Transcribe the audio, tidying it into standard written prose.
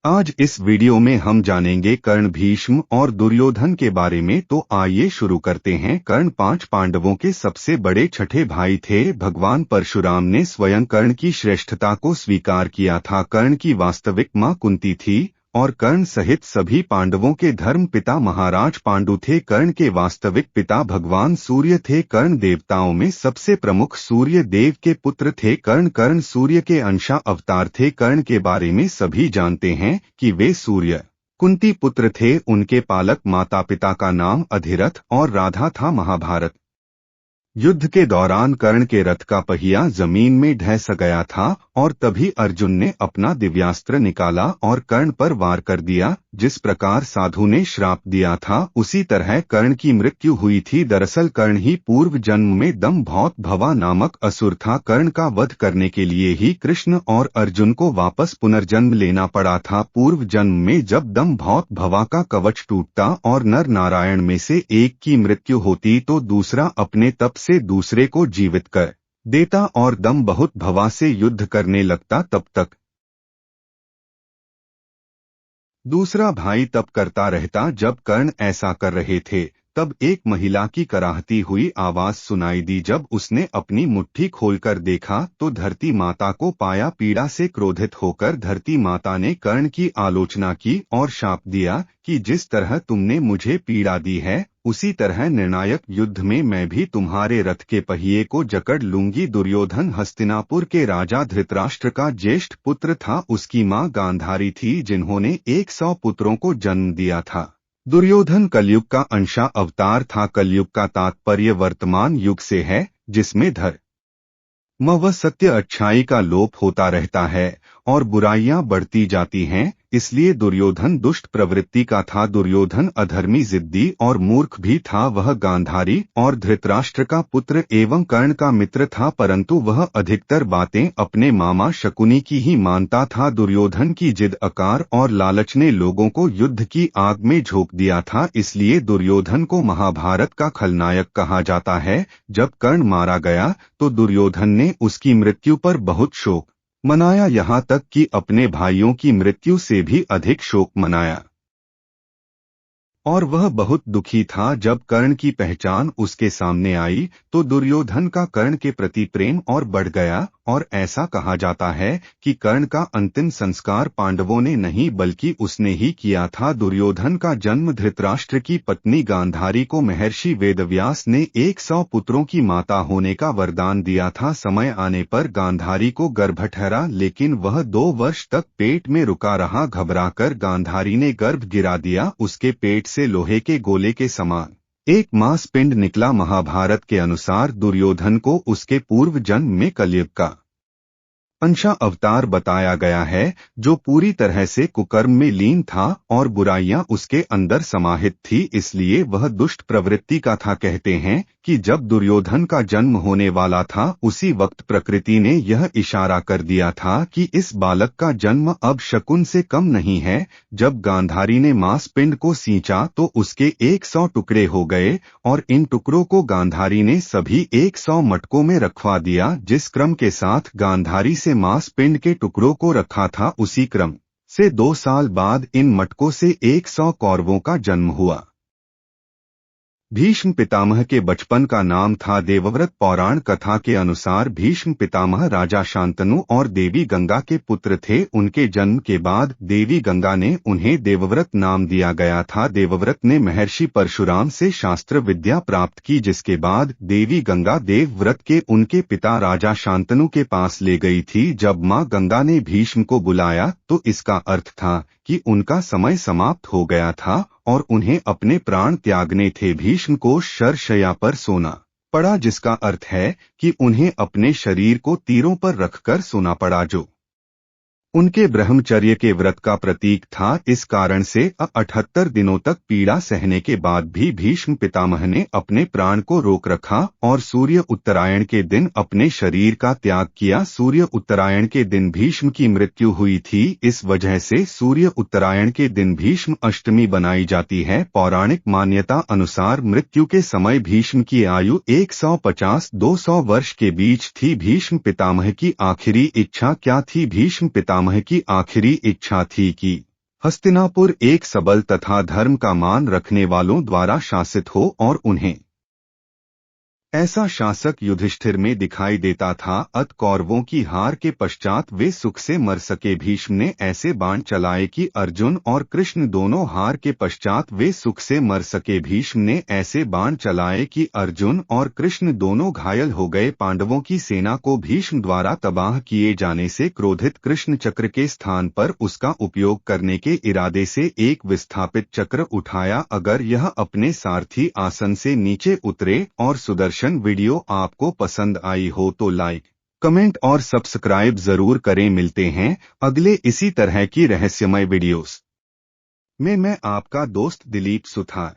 आज इस वीडियो में हम जानेंगे कर्ण, भीष्म और दुर्योधन के बारे में। तो आइए शुरू करते हैं। कर्ण 5 पांडवों के सबसे बड़े छठे भाई थे। भगवान परशुराम ने स्वयं कर्ण की श्रेष्ठता को स्वीकार किया था। कर्ण की वास्तविक मां कुंती थी और कर्ण सहित सभी पांडवों के धर्म पिता महाराज पांडु थे। कर्ण के वास्तविक पिता भगवान सूर्य थे। कर्ण देवताओं में सबसे प्रमुख सूर्य देव के पुत्र थे। कर्ण सूर्य के अंशा अवतार थे। कर्ण के बारे में सभी जानते हैं कि वे सूर्य कुंती पुत्र थे। उनके पालक माता पिता का नाम अधिरथ और राधा था। महाभारत युद्ध के दौरान कर्ण के रथ का पहिया जमीन में ढह गया था और तभी अर्जुन ने अपना दिव्यास्त्र निकाला और कर्ण पर वार कर दिया। जिस प्रकार साधु ने श्राप दिया था उसी तरह कर्ण की मृत्यु हुई थी। दरअसल कर्ण ही पूर्व जन्म में दंभौत भवा नामक असुर था। कर्ण का वध करने के लिए ही कृष्ण और अर्जुन को वापस पुनर्जन्म लेना पड़ा था। पूर्व जन्म में जब दंभौत भवा का कवच टूटता और नर नारायण में से एक की मृत्यु होती तो दूसरा अपने तप से दूसरे को जीवित कर देता और दम बहुत भवा से युद्ध करने लगता। तब तक दूसरा भाई तप करता रहता। जब कर्ण ऐसा कर रहे थे तब एक महिला की कराहती हुई आवाज सुनाई दी। जब उसने अपनी मुट्ठी खोलकर देखा तो धरती माता को पाया। पीड़ा से क्रोधित होकर धरती माता ने कर्ण की आलोचना की और शाप दिया कि जिस तरह तुमने मुझे पीड़ा दी है उसी तरह निर्णायक युद्ध में मैं भी तुम्हारे रथ के पहिए को जकड़ लूंगी। दुर्योधन हस्तिनापुर के राजा धृतराष्ट्र का ज्येष्ठ पुत्र था। उसकी मां गांधारी थी जिन्होंने 100 पुत्रों को जन्म दिया था। दुर्योधन कलयुग का अंशा अवतार था। कलयुग का तात्पर्य वर्तमान युग से है जिसमें धर्म व सत्य अच्छाई का लोप होता रहता है और बुराइयां बढ़ती जाती हैं। इसलिए दुर्योधन दुष्ट प्रवृत्ति का था। दुर्योधन अधर्मी, जिद्दी और मूर्ख भी था। वह गांधारी और धृतराष्ट्र का पुत्र एवं कर्ण का मित्र था, परंतु वह अधिकतर बातें अपने मामा शकुनी की ही मानता था। दुर्योधन की जिद, अकार और लालच ने लोगों को युद्ध की आग में झोंक दिया था। इसलिए दुर्योधन को महाभारत का खलनायक कहा जाता है। जब कर्ण मारा गया तो दुर्योधन ने उसकी मृत्यु पर बहुत शोक मनाया, यहाँ तक कि अपने भाइयों की मृत्यु से भी अधिक शोक मनाया और वह बहुत दुखी था। जब कर्ण की पहचान उसके सामने आई तो दुर्योधन का कर्ण के प्रति प्रेम और बढ़ गया और ऐसा कहा जाता है कि कर्ण का अंतिम संस्कार पांडवों ने नहीं बल्कि उसने ही किया था। दुर्योधन का जन्म धृतराष्ट्र की पत्नी गांधारी को महर्षि वेदव्यास ने 100 पुत्रों की माता होने का वरदान दिया था। समय आने पर गांधारी को गर्भ ठहरा लेकिन वह 2 वर्ष तक पेट में रुका रहा। घबराकर गांधारी ने गर्भ गिरा दिया। उसके पेट से लोहे के गोले के समान एक मांस पिंड निकला। महाभारत के अनुसार दुर्योधन को उसके पूर्व जन्म में कलयुग का अंशा अवतार बताया गया है जो पूरी तरह से कुकर्म में लीन था और बुराइयां उसके अंदर समाहित थी, इसलिए वह दुष्ट प्रवृत्ति का था। कहते हैं कि जब दुर्योधन का जन्म होने वाला था उसी वक्त प्रकृति ने यह इशारा कर दिया था कि इस बालक का जन्म अब शकुन से कम नहीं है। जब गांधारी ने मांस पिंड को सींचा तो उसके 100 टुकड़े हो गए और इन टुकड़ों को गांधारी ने सभी 100 मटकों में रखवा दिया। जिस क्रम के साथ गांधारी से मांस पिंड के टुकड़ों को रखा था उसी क्रम से 2 साल बाद इन मटकों से 100 कौरवों का जन्म हुआ। भीष्म पितामह के बचपन का नाम था देवव्रत। पौराण कथा के अनुसार भीष्म पितामह राजा शांतनु और देवी गंगा के पुत्र थे। उनके जन्म के बाद देवी गंगा ने उन्हें देवव्रत नाम दिया गया था। देवव्रत ने महर्षि परशुराम से शास्त्र विद्या प्राप्त की जिसके बाद देवी गंगा देवव्रत के उनके पिता राजा शांतनु के पास ले गई थी। जब मां गंगा ने भीष्म को बुलाया तो इसका अर्थ था कि उनका समय समाप्त हो गया था और उन्हें अपने प्राण त्यागने थे। भीष्म को शरशय्या पर सोना पड़ा जिसका अर्थ है कि उन्हें अपने शरीर को तीरों पर रखकर सोना पड़ा जो उनके ब्रह्मचर्य के व्रत का प्रतीक था। इस कारण से 78 दिनों तक पीड़ा सहने के बाद भी भीष्म पितामह ने अपने प्राण को रोक रखा और सूर्य उत्तरायण के दिन अपने शरीर का त्याग किया। सूर्य उत्तरायण के दिन भीष्म की मृत्यु हुई थी। इस वजह से सूर्य उत्तरायण के दिन भीष्म अष्टमी बनाई जाती है। पौराणिक मान्यता अनुसार मृत्यु के समय भीष्म की आयु 150-200 वर्ष के बीच थी। भीष्म पितामह की आखिरी इच्छा क्या थी? भीष्म पितामह की आखिरी इच्छा थी कि हस्तिनापुर एक सबल तथा धर्म का मान रखने वालों द्वारा शासित हो और उन्हें ऐसा शासक युधिष्ठिर में दिखाई देता था। अत कौरवों की हार के पश्चात वे सुख से मर सके। भीष्म ने ऐसे बाण चलाए कि अर्जुन और कृष्ण दोनों हार के पश्चात वे सुख से मर सके। भीष्म ने ऐसे बाण चलाए कि अर्जुन और कृष्ण दोनों घायल हो गए। पांडवों की सेना को भीष्म द्वारा तबाह किए जाने से क्रोधित कृष्ण चक्र के स्थान पर उसका उपयोग करने के इरादे से एक विस्थापित चक्र उठाया। अगर यह अपने सारथी आसन से नीचे उतरे और सुदर्शन वीडियो आपको पसंद आई हो तो लाइक, कमेंट और सब्सक्राइब जरूर करें। मिलते हैं अगले इसी तरह की रहस्यमय वीडियोस में। मैं आपका दोस्त दिलीप सुथार।